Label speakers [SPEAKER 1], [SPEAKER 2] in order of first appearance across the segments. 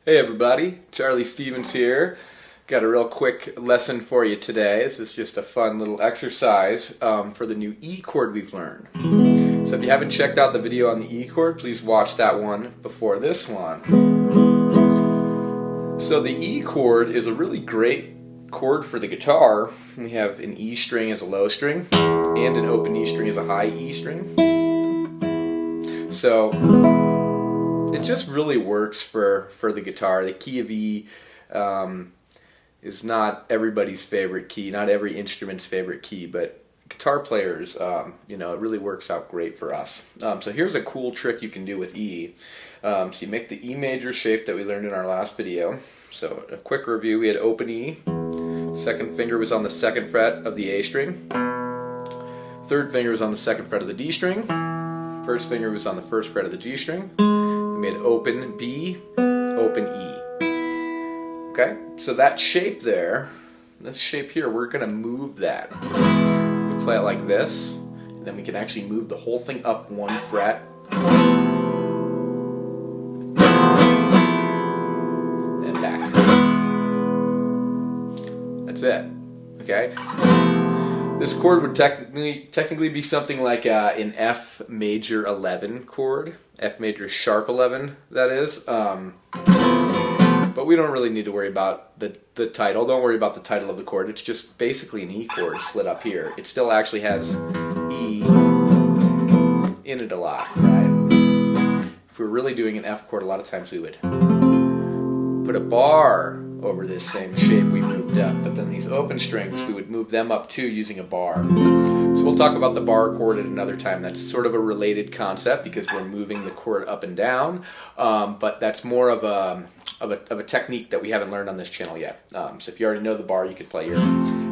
[SPEAKER 1] Hey everybody, Charlie Stevens here. Got a real quick lesson for you today. This is just a fun little exercise for the new E chord we've learned. So if you haven't checked out the video on the E chord, please watch that one before this one. So the E chord is a really great chord for the guitar. We have an E string as a low string and an open E string as a high E string. So it just really works for the guitar. The key of E is not everybody's favorite key, not every instrument's favorite key, but guitar players, it really works out great for us. So here's a cool trick you can do with E. So you make the E major shape that we learned in our last video. So a quick review, we had open E, second finger was on the second fret of the A string, third finger was on the second fret of the D string, first finger was on the first fret of the G string. We made open B, open E. Okay, so that shape there, this shape here, we're going to move that. We play it like this, and then we can actually move the whole thing up one fret. And back. That's it. Okay? This chord would technically be something like an F major 11 chord, F major sharp 11, that is. But we don't really need to worry about the title. Don't worry about the title of the chord. It's just basically an E chord slid up here. It still actually has E in it a lot, right? If we're really doing an F chord, a lot of times we would put a bar over this same shape we moved up, but then these open strings, we would move them up too using a bar. So we'll talk about the bar chord at another time. That's sort of a related concept because we're moving the chord up and down, but that's more of a technique that we haven't learned on this channel yet. So if you already know the bar, you could play your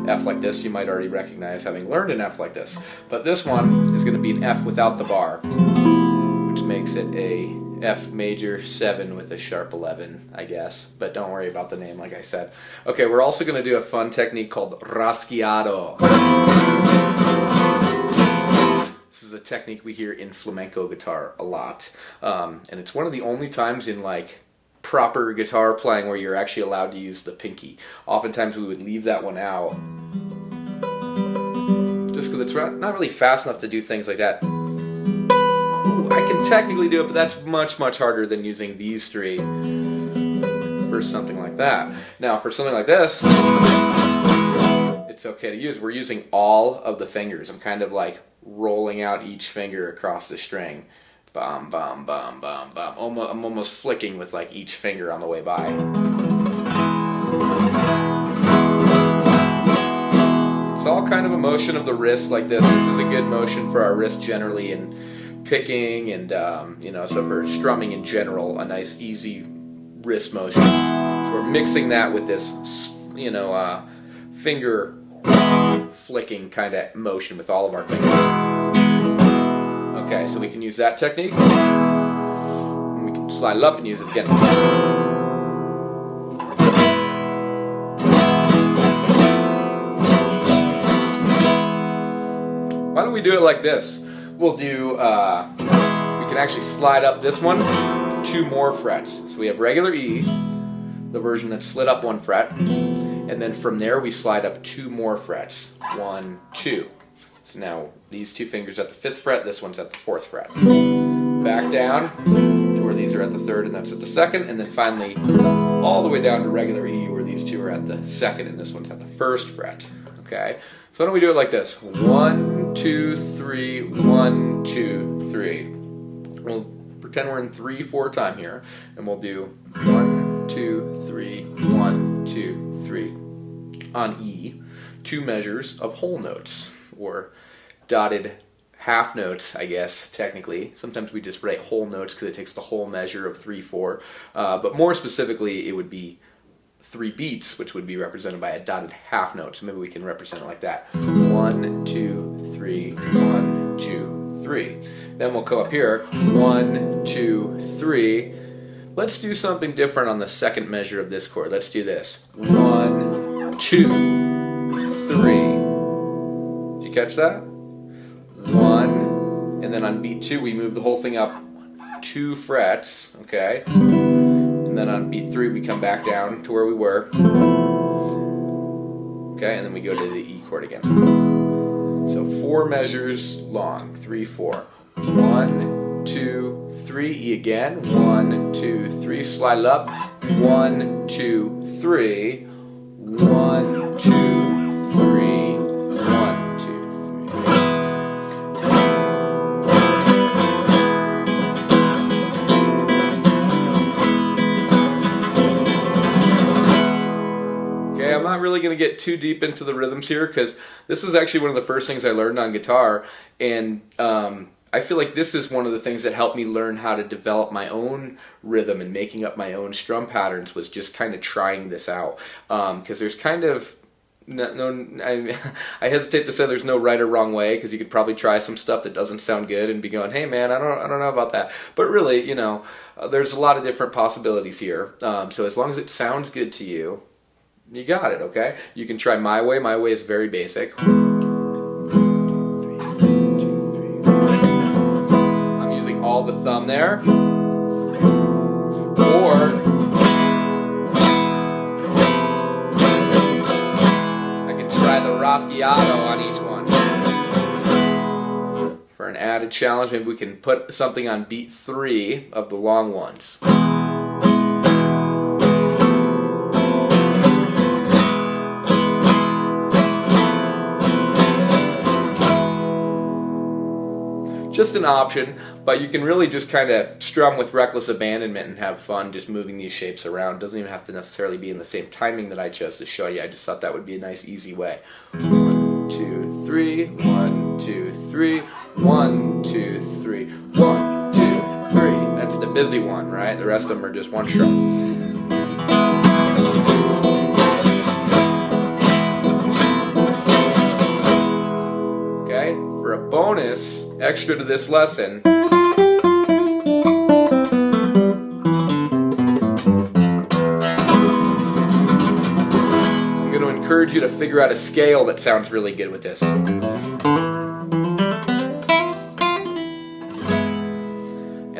[SPEAKER 1] F like this. You might already recognize having learned an F like this. But this one is going to be an F without the bar, which makes it a F major 7 with a sharp 11, I guess. But don't worry about the name, like I said. Okay, we're also going to do a fun technique called Rasgueado. This is a technique we hear in flamenco guitar a lot. And it's one of the only times in proper guitar playing where you're actually allowed to use the pinky. Oftentimes we would leave that one out just because it's not really fast enough to do things like that. Ooh, I can technically do it, but that's much harder than using these three for something like that. Now for something like this, it's okay to use. We're using all of the fingers. I'm kind of like rolling out each finger across the string. Bum, bum, bum, bum, bum. I'm almost flicking with each finger on the way by. It's all kind of a motion of the wrist like this. This is a good motion for our wrist generally in picking and, so for strumming in general, a nice easy wrist motion. So we're mixing that with this, finger flicking kind of motion with all of our fingers. Okay, so we can use that technique. And we can slide it up and use it again. Why don't we do it like this? We'll do, we can actually slide up this one 2 more frets. So we have regular E, the version that's slid up 1 fret, and then from there we slide up 2 more frets. 1, 2. So now these 2 fingers at the 5th fret, this one's at the 4th fret. Back down to where these are at the 3rd and that's at the 2nd, and then finally all the way down to regular E where these 2 are at the 2nd and this one's at the 1st fret. Okay, so why don't we do it like this? 1, 2, 3, 1, 2, 3. We'll pretend we're in 3/4 time here, and we'll do 1, 2, 3, 1, 2, 3 on E. 2 measures of whole notes, or dotted half notes, I guess, technically. Sometimes we just write whole notes because it takes the whole measure of 3/4. But more specifically, it would be 3 beats, which would be represented by a dotted half note. So maybe we can represent it like that. 1, 2, 3, 1, 2, 3. Then we'll go up here. 1, 2, 3. Let's do something different on the second measure of this chord. Let's do this. 1, 2, 3. Did you catch that? 1, and then on beat 2 we move the whole thing up 2 frets, okay? And And then on beat 3 we come back down to where we were. Okay, and then we go to the E chord again. So 4 measures long, 3, 4. 1, 2, 3, E again. 1, 2, 3, slide it up. 1, 2, 3. 1, 2, 3. 1, 2, 3. Okay, I'm not really going to get too deep into the rhythms here because this was actually one of the first things I learned on guitar, and I feel like this is one of the things that helped me learn how to develop my own rhythm and making up my own strum patterns, was just kind of trying this out. Because there's kind of I hesitate to say there's no right or wrong way, because you could probably try some stuff that doesn't sound good and be going, hey man, I don't know about that. But really, you know, there's a lot of different possibilities here. So as long as it sounds good to you, you got it, okay? You can try my way. My way is very basic. All the thumb there, or I can try the Rasgueado on each one. For an added challenge, maybe we can put something on beat 3 of the long ones. Just an option, but you can really just kind of strum with reckless abandonment and have fun just moving these shapes around. Doesn't even have to necessarily be in the same timing that I chose to show you. I just thought that would be a nice, easy way. 1, 2, 3, 1, 2, 3, 1, 2, 3, 1, 2, 3. That's the busy one, right? The rest of them are just one strum. For a bonus extra to this lesson, I'm going to encourage you to figure out a scale that sounds really good with this. And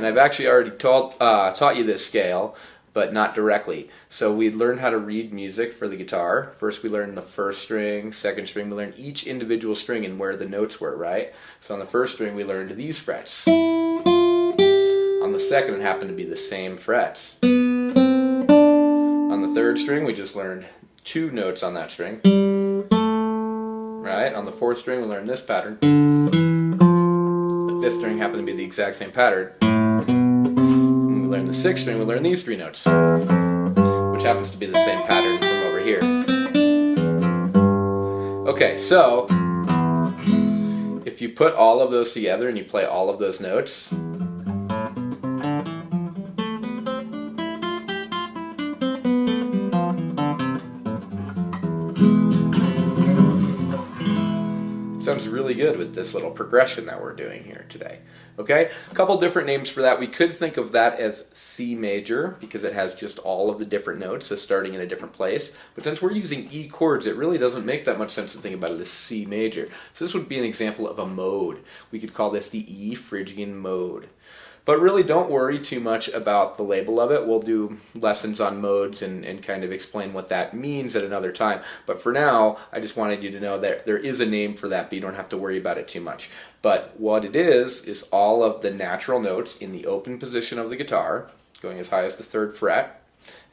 [SPEAKER 1] I've actually already taught you this scale, but not directly. So we learned how to read music for the guitar. First we learned the first string, second string, we learned each individual string and where the notes were, right? So on the first string we learned these frets. On the second it happened to be the same frets. On the third string we just learned 2 notes on that string. Right? On the fourth string we learned this pattern. The fifth string happened to be the exact same pattern. Learn the sixth string, we learn these 3 notes, which happens to be the same pattern from over here. Okay, so if you put all of those together and you play all of those notes, sounds really good with this little progression that we're doing here today. Okay, a couple different names for that. We could think of that as C major because it has just all of the different notes, so starting in a different place. But since we're using E chords, it really doesn't make that much sense to think about it as C major. So this would be an example of a mode. We could call this the E Phrygian mode. But really don't worry too much about the label of it. We'll do lessons on modes and kind of explain what that means at another time. But for now, I just wanted you to know that there is a name for that, but you don't have to worry about it too much. But what it is all of the natural notes in the open position of the guitar, going as high as the 3rd fret,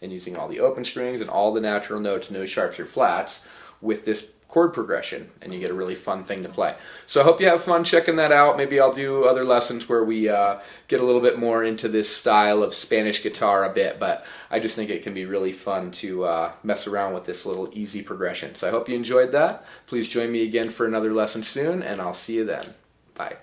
[SPEAKER 1] and using all the open strings and all the natural notes, no sharps or flats, with this chord progression, and you get a really fun thing to play. So I hope you have fun checking that out. Maybe I'll do other lessons where we get a little bit more into this style of Spanish guitar a bit, but I just think it can be really fun to mess around with this little easy progression. So I hope you enjoyed that. Please join me again for another lesson soon, and I'll see you then. Bye.